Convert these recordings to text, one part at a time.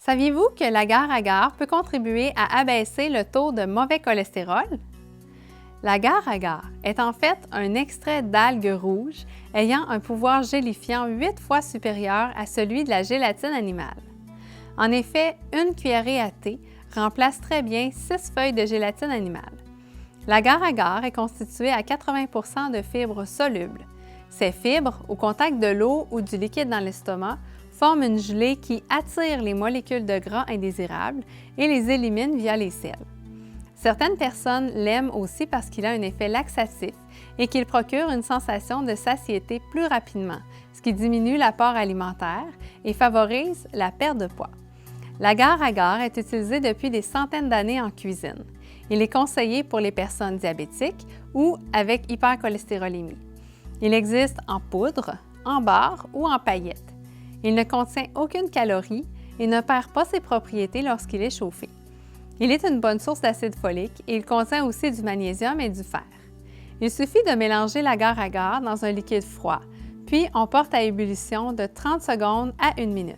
Saviez-vous que l'agar-agar peut contribuer à abaisser le taux de mauvais cholestérol? L'agar-agar est en fait un extrait d'algues rouges ayant un pouvoir gélifiant 8 fois supérieur à celui de la gélatine animale. En effet, une cuillerée à thé remplace très bien 6 feuilles de gélatine animale. L'agar-agar est constitué à 80 de fibres solubles. Ces fibres, au contact de l'eau ou du liquide dans l'estomac, forment une gelée qui attire les molécules de gras indésirables et les élimine via les selles. Certaines personnes l'aiment aussi parce qu'il a un effet laxatif et qu'il procure une sensation de satiété plus rapidement, ce qui diminue l'apport alimentaire et favorise la perte de poids. L'agar-agar est utilisé depuis des centaines d'années en cuisine. Il est conseillé pour les personnes diabétiques ou avec hypercholestérolémie. Il existe en poudre, en barre ou en paillettes. Il ne contient aucune calorie et ne perd pas ses propriétés lorsqu'il est chauffé. Il est une bonne source d'acide folique et il contient aussi du magnésium et du fer. Il suffit de mélanger l'agar-agar dans un liquide froid, puis on porte à ébullition de 30 secondes à 1 minute.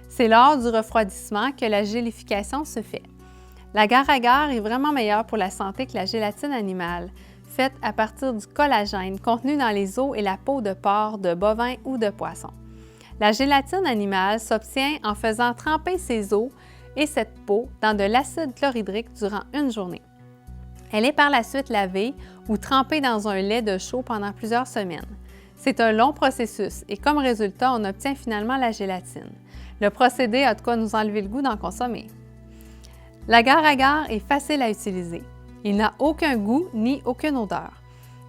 C'est lors du refroidissement que la gélification se fait. L'agar-agar est vraiment meilleur pour la santé que la gélatine animale, faite à partir du collagène contenu dans les os et la peau de porc, de bovin ou de poisson. La gélatine animale s'obtient en faisant tremper ces os et cette peau dans de l'acide chlorhydrique durant une journée. Elle est par la suite lavée ou trempée dans un lait de chaux pendant plusieurs semaines. C'est un long processus et comme résultat, on obtient finalement la gélatine. Le procédé a de quoi nous enlever le goût d'en consommer. L'agar-agar est facile à utiliser. Il n'a aucun goût ni aucune odeur.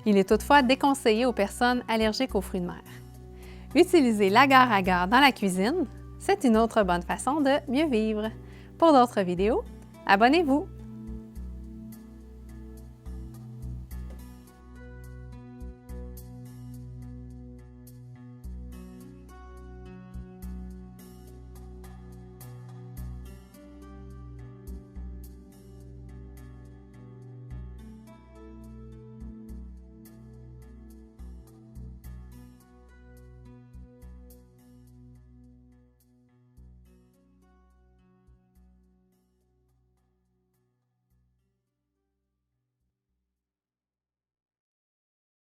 Il est toutefois déconseillé aux personnes allergiques aux fruits de mer. Utiliser l'agar-agar dans la cuisine, c'est une autre bonne façon de mieux vivre. Pour d'autres vidéos, abonnez-vous!